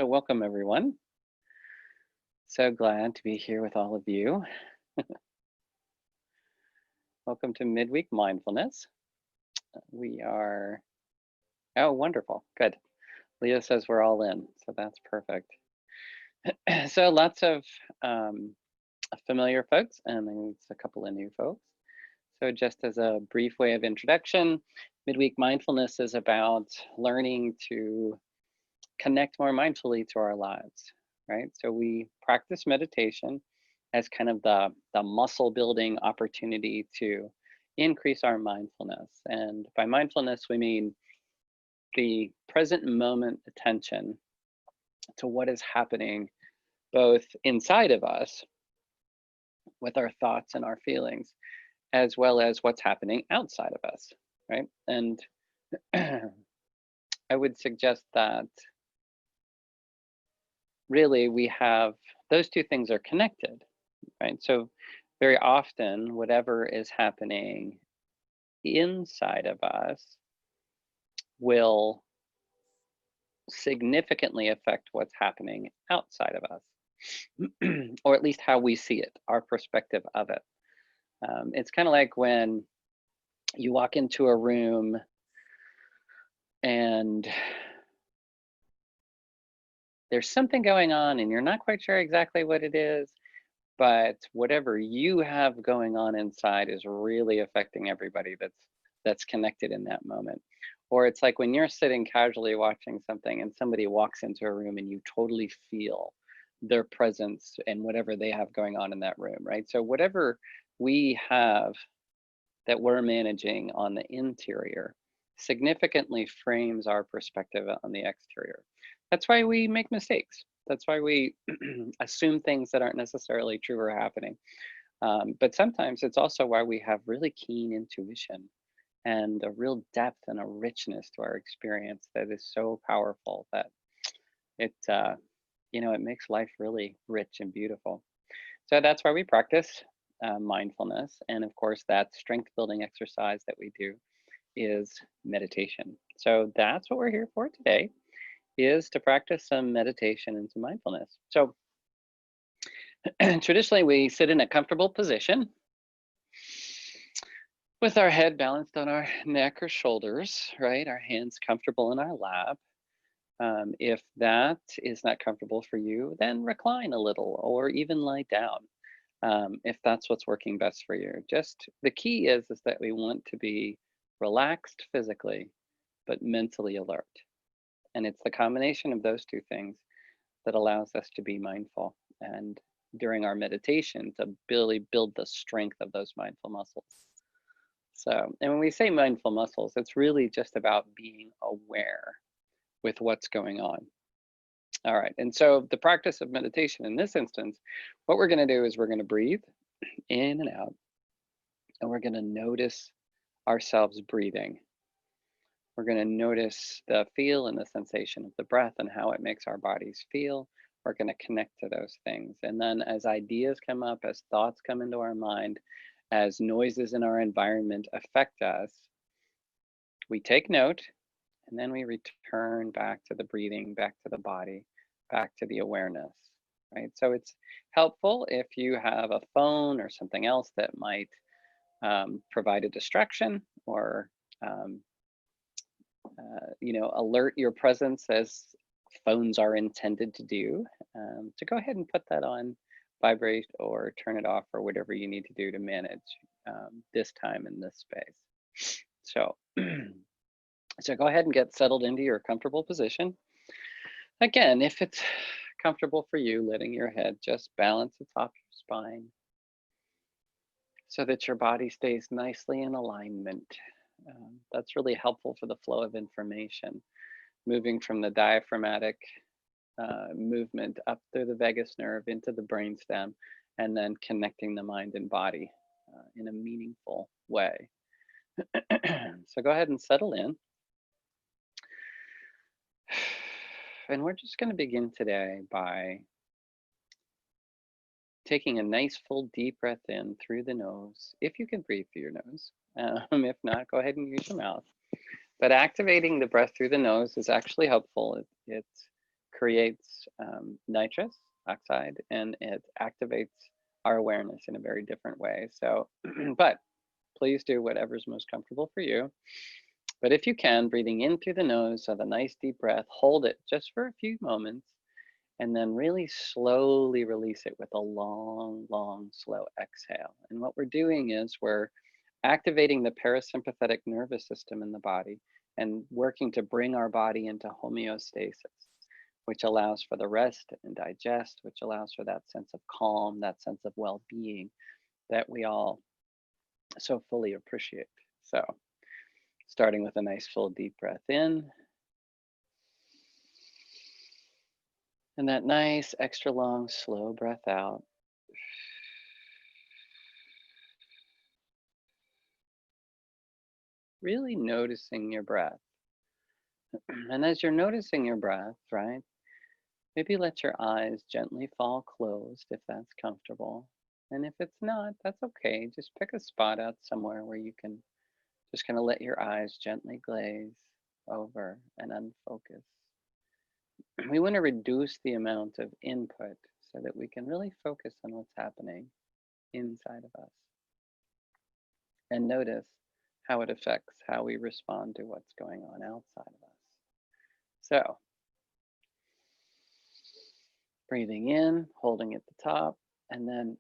So welcome everyone. So glad to be here with all of you. Welcome to Midweek Mindfulness. We are, oh, wonderful, good. Leah says we're all in, so that's perfect. So lots of familiar folks and then a couple of new folks. So just as a brief way of introduction, Midweek Mindfulness is about learning to connect more mindfully to our lives, right? So we practice meditation as kind of the muscle building opportunity to increase our mindfulness. And by mindfulness, we mean the present moment attention to what is happening both inside of us with our thoughts and our feelings, as well as what's happening outside of us, right? And I would suggest that really we have those two things are connected, right? So very often, whatever is happening inside of us will significantly affect what's happening outside of us, or at least how we see it, our perspective of it. It's kind of like when you walk into a room and there's something going on and you're not quite sure exactly what it is, but whatever you have going on inside is really affecting everybody that's connected in that moment. Or it's like when you're sitting casually watching something and somebody walks into a room and you totally feel their presence and whatever they have going on in that room, right? So whatever we have that we're managing on the interior significantly frames our perspective on the exterior. That's why we make mistakes. That's why we assume things that aren't necessarily true or happening. But sometimes it's also why we have really keen intuition and a real depth and a richness to our experience that is so powerful that it, it makes life really rich and beautiful. So that's why we practice mindfulness. And of course, that strength building exercise that we do is meditation. So that's what we're here for today, is to practice some meditation and some mindfulness. So traditionally, we sit in a comfortable position with our head balanced on our neck or shoulders, right? Our hands comfortable in our lap. If that is not comfortable for you, then recline a little or even lie down if that's what's working best for you. Just the key is that we want to be relaxed physically, but mentally alert. And it's the combination of those two things that allows us to be mindful. And during our meditation, to really build the strength of those mindful muscles. So, and when we say mindful muscles, it's really just about being aware with what's going on. All right, and so the practice of meditation in this instance, what we're going to do is we're going to breathe in and out, and we're going to notice ourselves breathing. We're going to notice the feel and the sensation of the breath and how it makes our bodies feel. We're going to connect to those things. And then as ideas come up, as thoughts come into our mind, as noises in our environment affect us, we take note, and then we return back to the breathing, back to the body, back to the awareness, right? So it's helpful if you have a phone or something else that might provide a distraction or alert your presence, as phones are intended to do, to go ahead and put that on vibrate or turn it off or whatever you need to do to manage this time in this space. So, so go ahead and get settled into your comfortable position. Again, if it's comfortable for you, letting your head just balance atop your spine so that your body stays nicely in alignment. That's really helpful for the flow of information, moving from the diaphragmatic movement up through the vagus nerve into the brainstem, and then connecting the mind and body in a meaningful way. So go ahead and settle in. And we're just going to begin today by taking a nice full deep breath in through the nose, if you can breathe through your nose. If not, go ahead and use your mouth. But activating the breath through the nose is actually helpful. It creates nitrous oxide, and it activates our awareness in a very different way. So, but please do whatever's most comfortable for you. But if you can, breathing in through the nose, so the nice deep breath, hold it just for a few moments, and then really slowly release it with a long, long, slow exhale. And what we're doing is we're activating the parasympathetic nervous system in the body and working to bring our body into homeostasis, which allows for the rest and digest, which allows for that sense of calm, that sense of well being that we all so fully appreciate. So, starting with a nice full deep breath in, and that nice extra long slow breath out. Really noticing your breath. And as you're noticing your breath, right, maybe let your eyes gently fall closed if that's comfortable. And if it's not, that's okay. Just pick a spot out somewhere where you can just kind of let your eyes gently glaze over and unfocus. We want to reduce the amount of input so that we can really focus on what's happening inside of us and notice how it affects how we respond to what's going on outside of us. So, breathing in, holding at the top, and then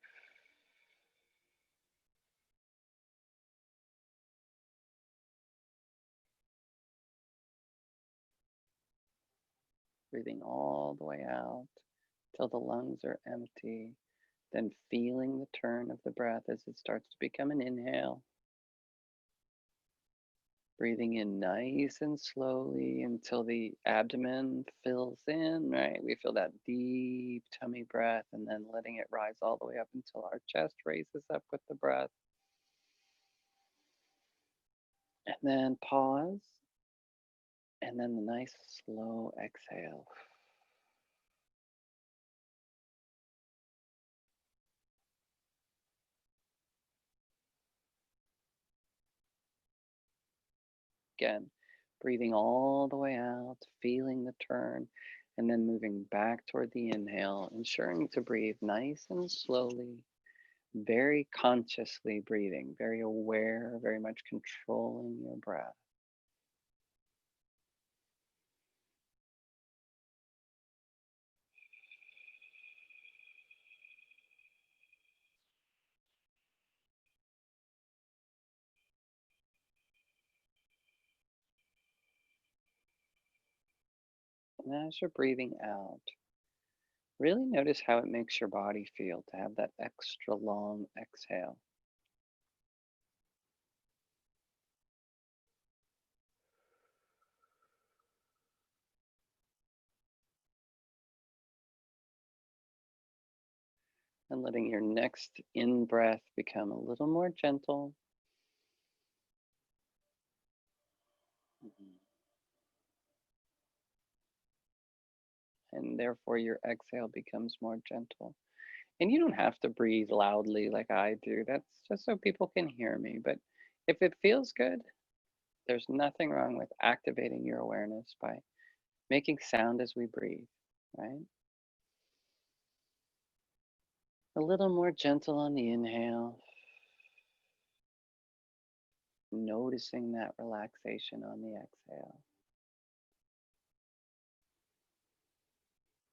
breathing all the way out till the lungs are empty, then feeling the turn of the breath as it starts to become an inhale. Breathing in nice and slowly until the abdomen fills in, right? We feel that deep tummy breath, and then letting it rise all the way up until our chest raises up with the breath. And then pause, and then the nice slow exhale. Again, breathing all the way out, feeling the turn, and then moving back toward the inhale, ensuring to breathe nice and slowly, very consciously breathing, very aware, very much controlling your breath. And as you're breathing out, really notice how it makes your body feel to have that extra long exhale. And letting your next in breath become a little more gentle. And therefore your exhale becomes more gentle. And you don't have to breathe loudly like I do. That's just so people can hear me. But if it feels good, there's nothing wrong with activating your awareness by making sound as we breathe, right? A little more gentle on the inhale, noticing that relaxation on the exhale.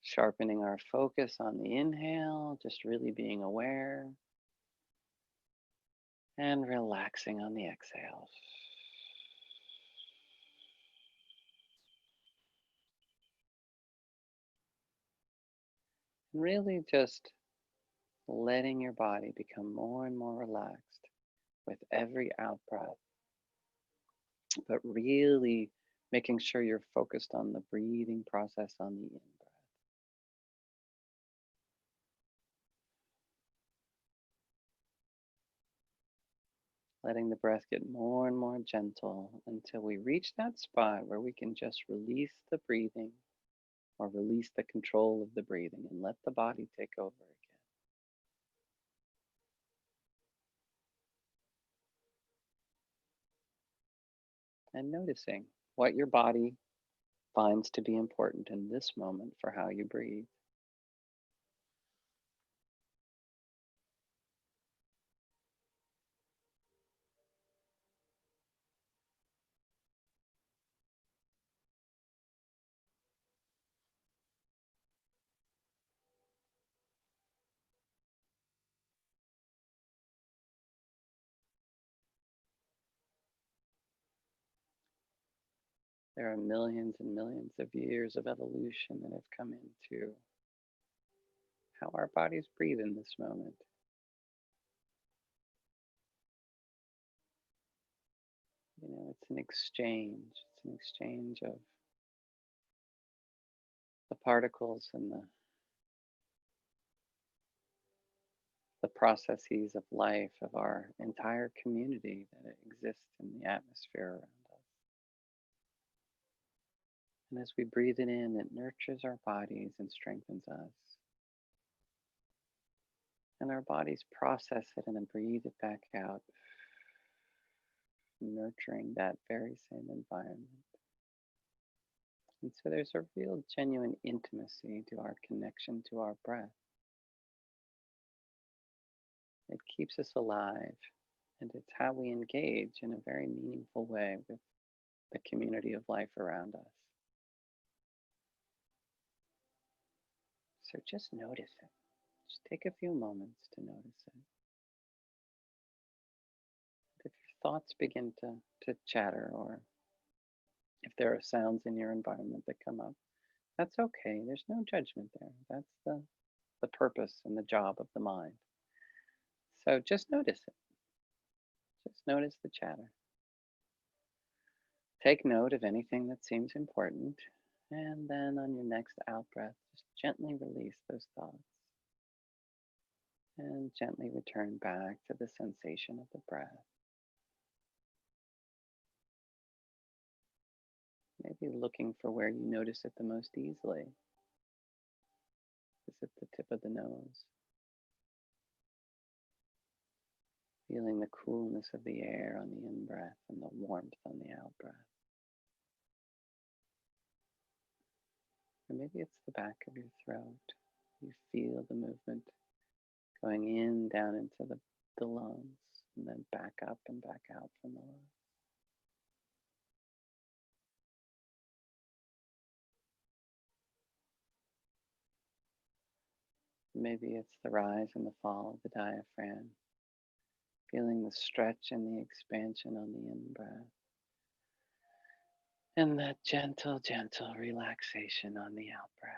Sharpening our focus on the inhale, just really being aware, and relaxing on the exhale. Really just letting your body become more and more relaxed with every out breath, but really making sure you're focused on the breathing process on the in breath. Letting the breath get more and more gentle until we reach that spot where we can just release the breathing or release the control of the breathing and let the body take over again. And noticing what your body finds to be important in this moment for how you breathe. There are millions and millions of years of evolution that have come into how our bodies breathe in this moment. It's an exchange. It's an exchange of the particles and the processes of life of our entire community that exists in the atmosphere around us. And as we breathe it in, it nurtures our bodies and strengthens us. And our bodies process it and then breathe it back out, nurturing that very same environment. And so there's a real genuine intimacy to our connection to our breath. It keeps us alive, and it's how we engage in a very meaningful way with the community of life around us. So just notice it. Just take a few moments to notice it. If your thoughts begin to chatter, or if there are sounds in your environment that come up, that's okay. There's no judgment there. That's the purpose and the job of the mind. So just notice it. Just notice the chatter. Take note of anything that seems important, and then on your next out breath, just gently release those thoughts and gently return back to the sensation of the breath. Maybe looking for where you notice it the most easily. Is it the tip of the nose? Feeling the coolness of the air on the in-breath and the warmth on the out-breath. Or maybe it's the back of your throat. You feel the movement going in, down into the lungs, and then back up and back out from the lungs. Maybe it's the rise and the fall of the diaphragm, feeling the stretch and the expansion on the in-breath, and that gentle, gentle relaxation on the out-breath.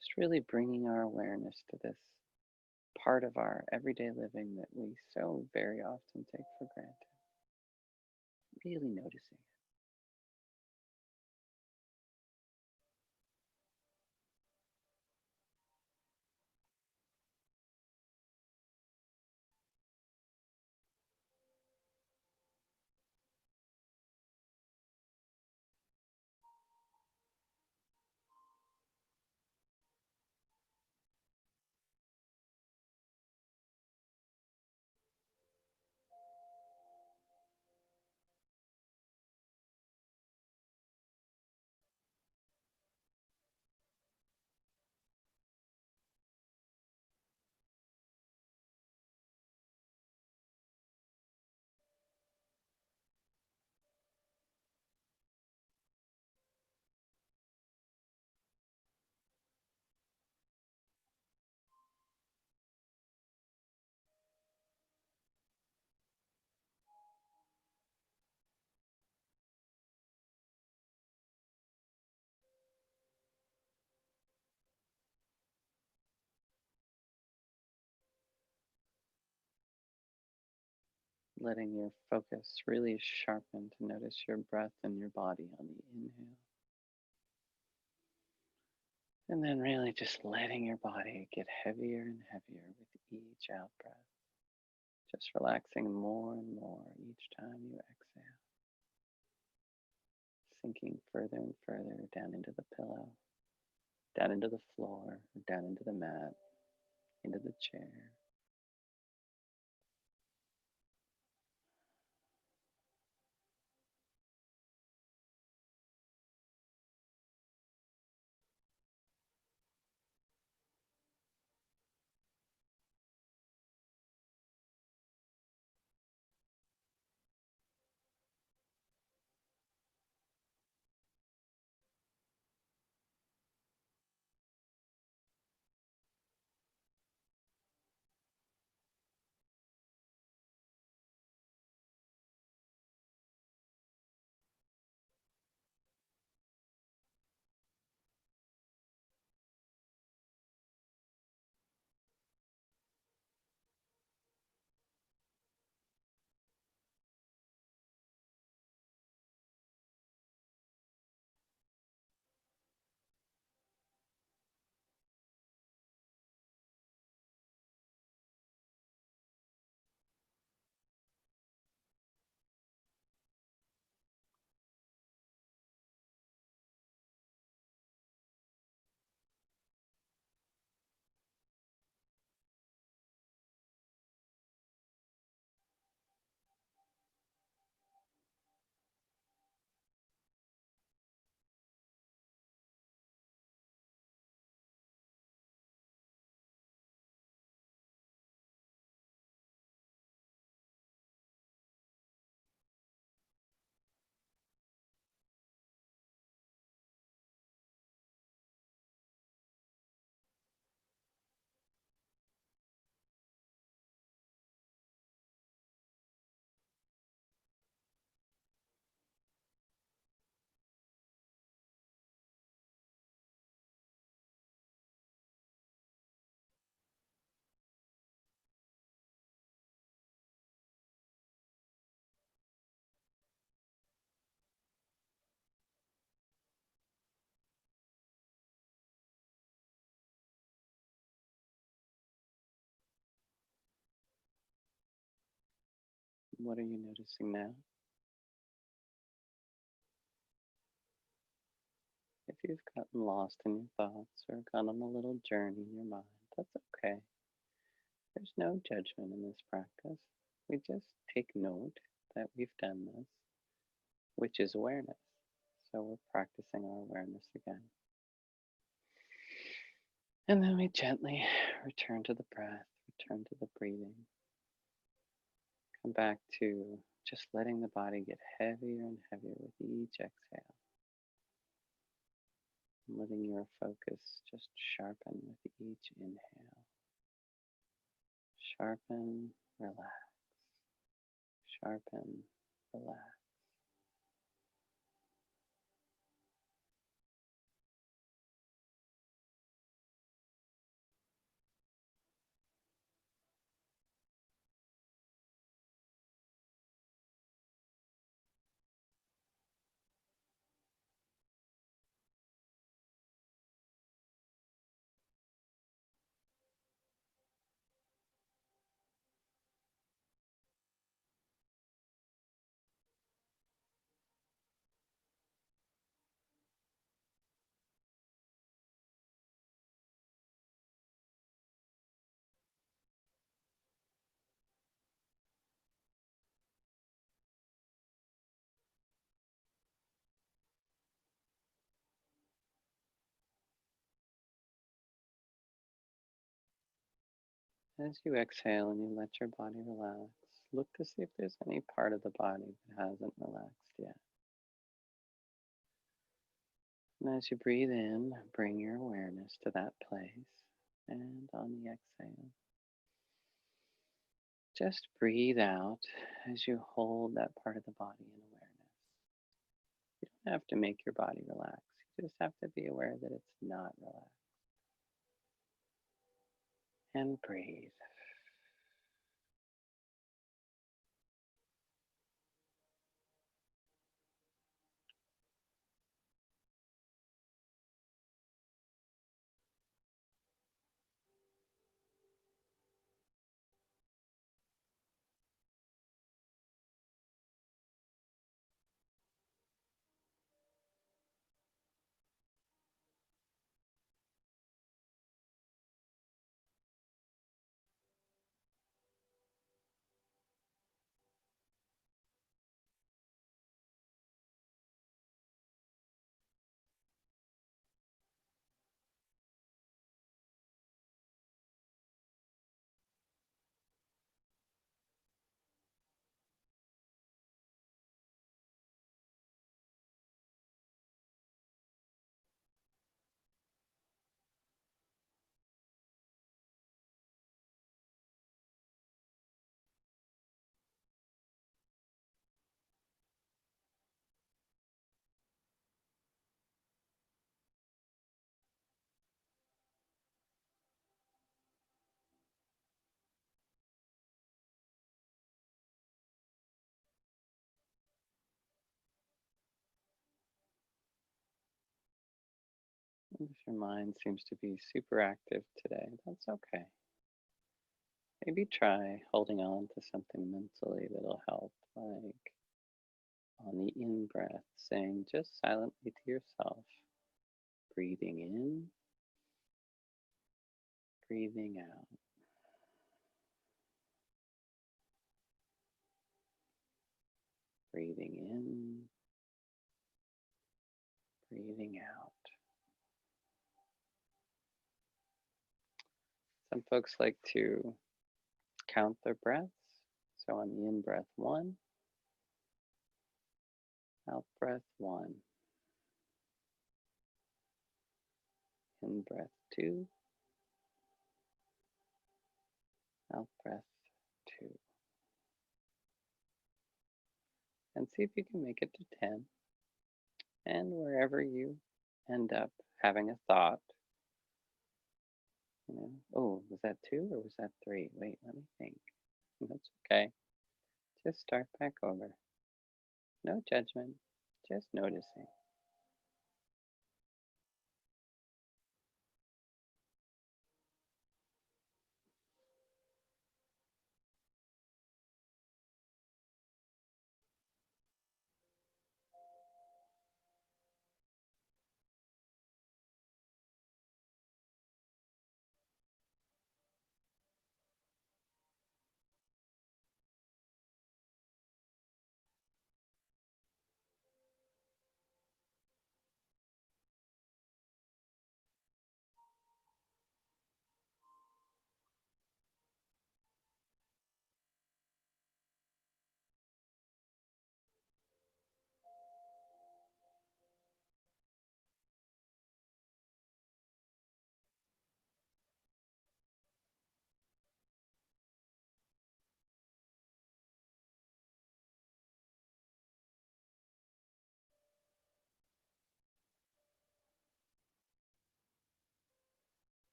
Just really bringing our awareness to this part of our everyday living that we so very often take for granted. Really noticing it. Letting your focus really sharpen to notice your breath and your body on the inhale. And then really just letting your body get heavier and heavier with each out breath. Just relaxing more and more each time you exhale. Sinking further and further down into the pillow, down into the floor, or down into the mat, into the chair. What are you noticing now? If you've gotten lost in your thoughts or gone on a little journey in your mind, that's okay. There's no judgment in this practice. We just take note that we've done this, which is awareness. So we're practicing our awareness again. And then we gently return to the breath, return to the breathing. Come back to just letting the body get heavier and heavier with each exhale. Letting your focus just sharpen with each inhale. Sharpen, relax. Sharpen, relax. As you exhale and you let your body relax, look to see if there's any part of the body that hasn't relaxed yet. And as you breathe in, bring your awareness to that place. And on the exhale, just breathe out as you hold that part of the body in awareness. You don't have to make your body relax. You just have to be aware that it's not relaxed. And breathe. If your mind seems to be super active today, that's okay. Maybe try holding on to something mentally that'll help, like on the in breath, saying just silently to yourself, breathing in, breathing out, breathing in, breathing out. Some folks like to count their breaths. So on the in breath, 1, out breath, 1, in breath, 2, out breath, 2. And see if you can make it to 10. And wherever you end up having a thought, oh, was that 2 or was that 3? Wait, let me think. That's okay. Just start back over. No judgment, just noticing.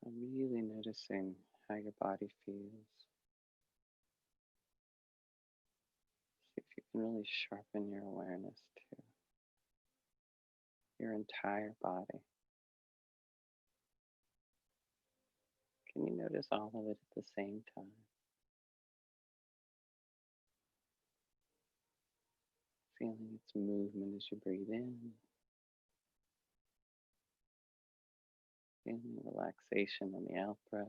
Really noticing how your body feels. See if you can really sharpen your awareness to your entire body. Can you notice all of it at the same time? Feeling its movement as you breathe in, feeling relaxation on the out breath.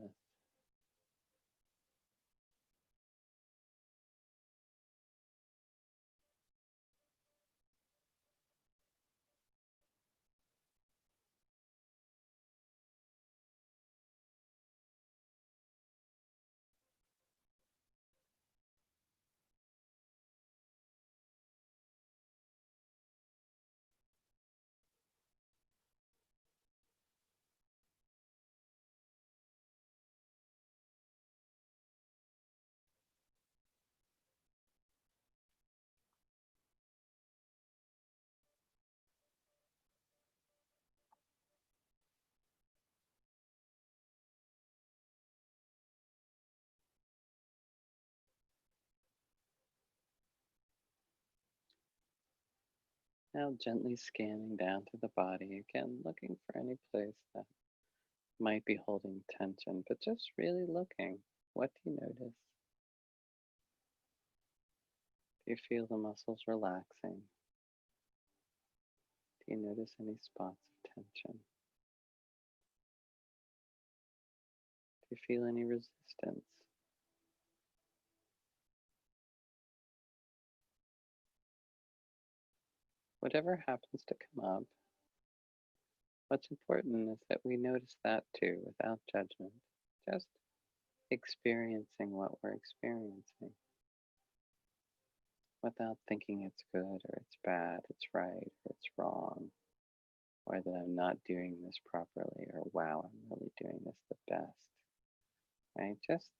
Now gently scanning down through the body, again looking for any place that might be holding tension, but just really looking. What do you notice? Do you feel the muscles relaxing? Do you notice any spots of tension? Do you feel any resistance? Whatever happens to come up, what's important is that we notice that too without judgment, just experiencing what we're experiencing without thinking it's good or it's bad, it's right or it's wrong, or that I'm not doing this properly or wow, I'm really doing this the best, right? Just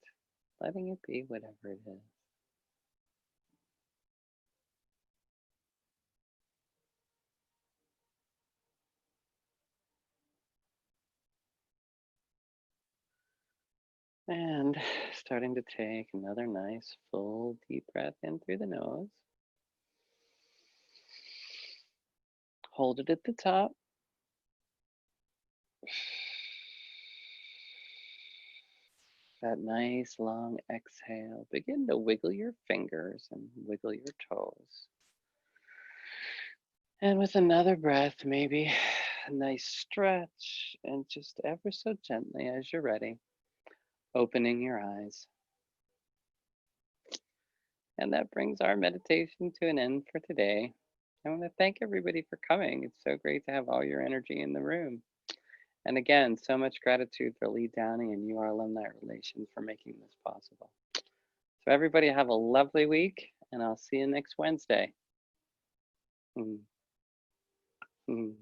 letting it be whatever it is. And starting to take another nice full deep breath in through the nose. Hold it at the top. That nice long exhale. Begin to wiggle your fingers and wiggle your toes. And with another breath, maybe a nice stretch, and just ever so gently as you're ready, opening your eyes. And that brings our meditation to an end for today. I want to thank everybody for coming. It's so great to have all your energy in the room. And again, so much gratitude for Lee Downey and UR Alumni Relations for making this possible. So everybody have a lovely week, and I'll see you next Wednesday. Mm. Mm.